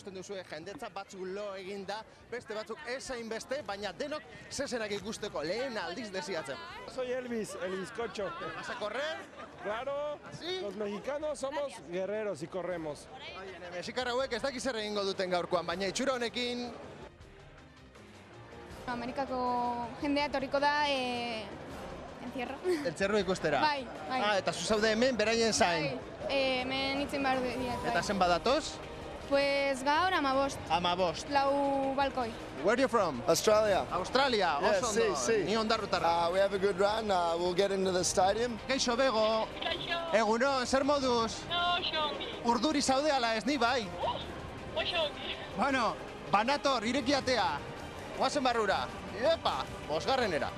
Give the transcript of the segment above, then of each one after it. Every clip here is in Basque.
ikusten duzue jendetza batzuk lo eginda, beste batzuk esain beste, baina denok zezenak ikusteko lehen aldiz desiatzen. Soy Elvis Cocho. ¿Vas a correr? Claro, ¿Sí? los mexicanos somos guerreros y corremos. Mexikar hauek ez dakiz zer egingo duten gaurkoan, baina itxura honekin Amerikako jendea etorriko da encierro. entzerro ikustera. Bai. Eta zu zaude hemen beraien zain. Hemen itzen behar dut. Eta zen badatoz? Pues gaur 15. 15. Lau balkoi. Where are you from? Australia. Australia, Yes, oso ondo. sí. Ni ondarrutarra. We have a good run. We'll get into the stadium. Kaixo bego. Egunon, zer moduz? Urduri zaude ala ez ni bai. Bueno, banator, irekiatea. Guazen barrura. Epa, bosgarrenera.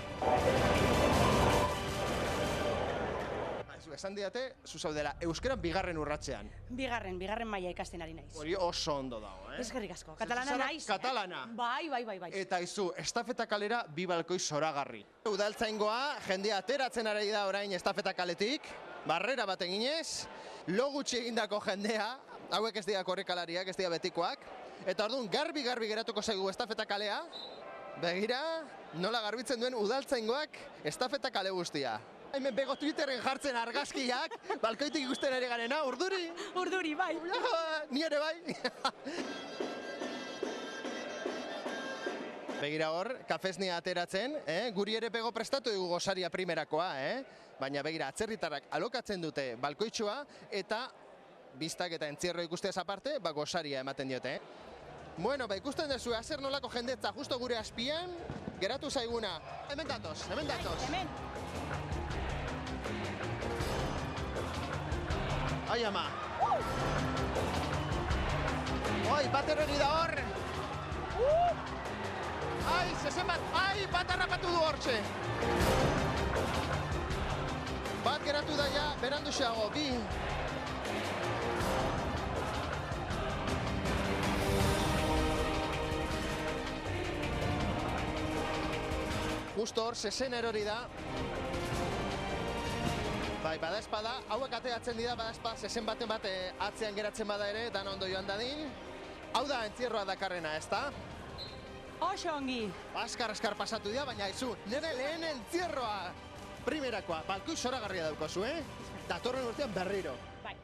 Esan diate, zu zaudela, euskeran bigarren urratzean. Bigarren maila ikasten ari naiz. Hori oso ondo dago, Eskerrik asko. Katalana naiz. Katalana. Bai. Eta izu, estafeta kalera bi balkoi zoragarri. Udaltzaingoa, jendea ateratzen ari da orain estafeta kaletik, barrera bat eginez, lo gutxi egindako jendea, hauek ez dira korrikalariak, ez dira betikoak, eta orduan garbi geratuko zaigu estafeta kalea, begira, nola garbitzen duen udaltzaingoak estafeta kale guztia. Hemen bego Twitterren jartzen argazkiak, balkoitik ikusten ari garena, urduri? Urduri, bai. Ni ere bai. Begira hor, kafesnia ateratzen, guri ere bego prestatu dugu gosaria primerakoa, baina begira atzerritarrak alokatzen dute balkoitxua eta biztak eta entzierro ikusteaz aparte, gosaria ematen diote. Bueno, ikusten duzu, azer nolako jendetza justo gure azpian, geratu zaiguna. Hemen datoz. Hemen. Ai ama. Oi, bat erori da hor. Ai, zezen bat, bat harrapatu du hortxe. Bat geratu da ja, berandu xeago, bi. Justo hor, zezen erori da. Bai, bada espada, hauek ateatzen dira, bada espada, zezen baten bate atzean geratzen bada ere, dan ondo joan dadin. Hau da entzierroa dakarrena, ez da? Oso ongi. Askar pasatu dira, baina izu, nire lehen entzierroa primerakoa. Balkoi zoragarria daukozu, datorren urtean berriro. Bai.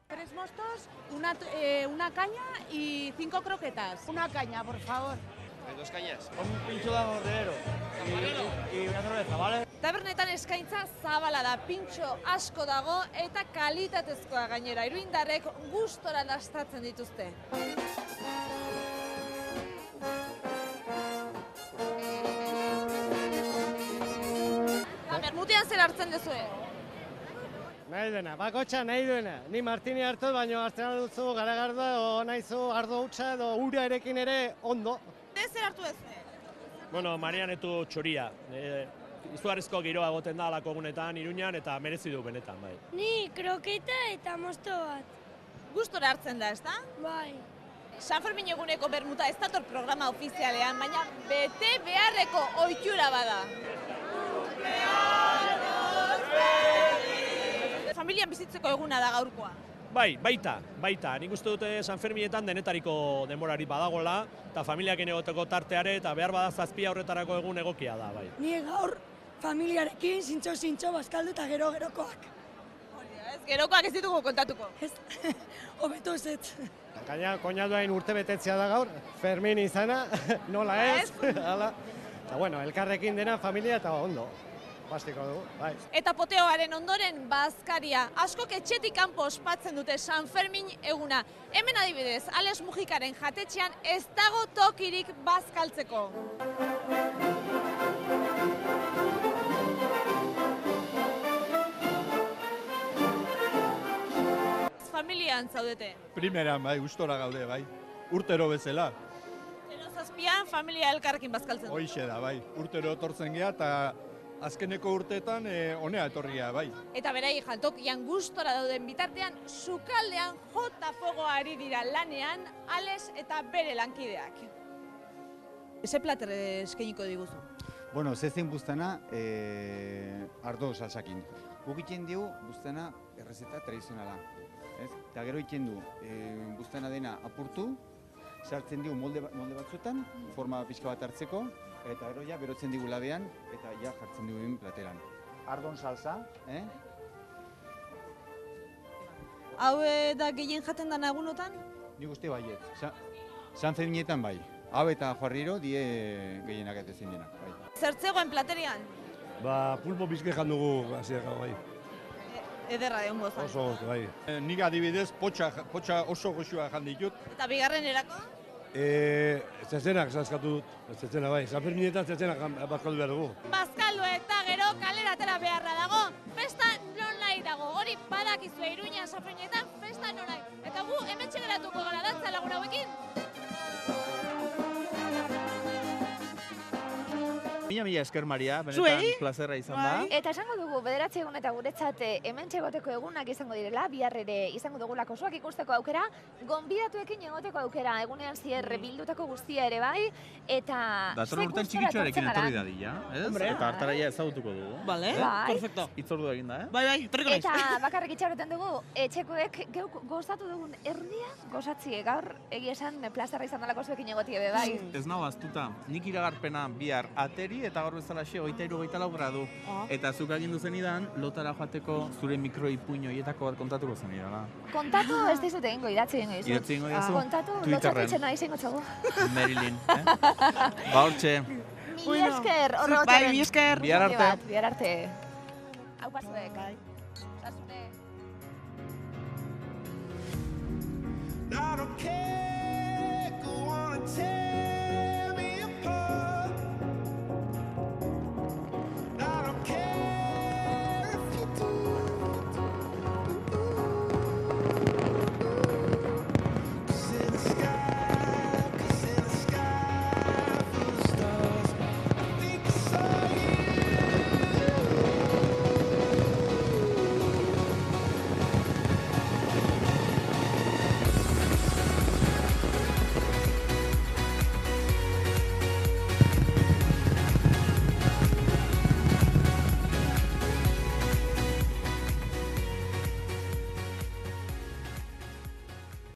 3 mostos, una caña y 5 croquetas. Una caña, por favor. 2 cañas. Un pincho de hamburguero y una cerveza, ¿vale? Tabernetan eskaintza zabala da, pintxo asko dago eta kalitatezkoa gainera. Iruindarrek gustora dastatzen dituzte. Bermutian zer hartzen duzue? Nahi duena, bakotxa nahi duena. Ni martini hartu, baina hartzen duzu garagardo, o nahizu ardo hutsa edo ura erekin ere ondo. Zer hartu duzue? Bueno, marianetu txoria. Izugarrizko giroa egoten da alako egunetan, Iruñan, eta merezi du benetan, bai. Ni kroketa eta mosto bat. Gustora hartzen da, ezta? Bai. San Fermin eguneko bermuta ez dator programa ofizialean, baina bete beharreko ohitura bada. Familian bizitzeko eguna da gaurkoa. Bai, baita. Nik uste dute San Ferminetan denetariko denborari badagola, eta familiakin egoteko tarteare, eta behar bada zazpia horretarako egun egokia da, bai. Ni gaur familiarekin zintxo bazkaldu eta gerokoak. Gerokoak ez ditugu kontatuko. Ez, hobeto ez. Gaina, koinaduain urte betetzea da gaur, Fermin izana, nola ez? Eta bueno, elkarrekin dena familia eta ondo. Pastiko dugu, bai. Eta poteoaren ondoren bazkaria. Askok etxetik kanpo ospatzen dute San Fermin eguna. Hemen adibidez, Alex Mujikaren jatetxean ez dago tokirik bazkaltzeko. Familian zaudete? Primeran, bai, gustora gaude, bai. Urtero bezala. Zazpian familia elkarrekin bazkaltzen du. Hoixe da, bai. Urtero etortzen gea eta azkeneko urteetan honea etorria, bai. Eta berai jantokian gustora dauden bitartean, sukaldean jota fogoa ari dira lanean, Alex eta bere lankideak. Eze plater eskainiko diguzu? Bueno, zezen buztana ardo salsakin. Guk iten dugu buztana errezeta tradizionala. Eta gero iten du buztana dena apurtu, sartzen digu molde batzuetan, forma pixka bat hartzeko, eta gero ja berotzen digu labean, eta ja jartzen digu plateran. Ardon salsa, Hau da gehien jaten dana egunotan? Nik uste baiet. San Ferminetan bai. Hau eta Juarriro die gehienak ezin denak, bai. Zertzegoen platerian? Ba, pulpo bizke jan dugu, hasiera bai. Ederra egon gozan. Oso gozo, bai. Nik adibidez, potxa oso goxua jan ditut. Eta bigarren erako? Zezenak zaskatu dut, zezena bai. San Ferminetan zezenak bazkaldu behar dugu. Bazkaldu eta gero kalera atera beharra dago. Festa non nahi dago, hori badakizue Iruñan San Ferminetan festa non nahi. Eta gu hementxe geratuko gara dantza lagun hauekin. Mila esker, Maria, benetan plazerra izan da. Eta esango dugu, bederatzi egun eta guretzat hementxe egoteko egunak izango direla, bihar ere izango dugulako zuak ikusteko aukera, gonbidatuekin egoteko aukera, egunean zier bildutako guztia ere bai, eta... Datorren urtean txikitxoarekin etorri dadila, ez? Eta hartaraia ezagutuko dugu. Bale, perfecto. Itzordu egin da, Bai, torriko naiz. Eta bakarrik itxaroten dugu, etxekoek geuk gozatu dugun erdia, gozatzie gaur, egia esan plazerra izan dalako zuekin egotie be bai. Ez nago aztuta, nik iragarpena bihar ateri eta gaur bezalaxe 23-24 gradu. Eta zuk agindu zenidan, lotara joateko zure mikroipuño hietako bat kontatuko zenidala. Kontatu ez dizute egingo, idatzi egingo dizut. Idatzi egingo dizu? Kontatu, lotxatzen izango txagu. Marilyn, Ba hortxe. Mi esker, horre Bai, mi esker. Bihar arte. Bihar arte. Hau pasuek. Sasune. I don't care.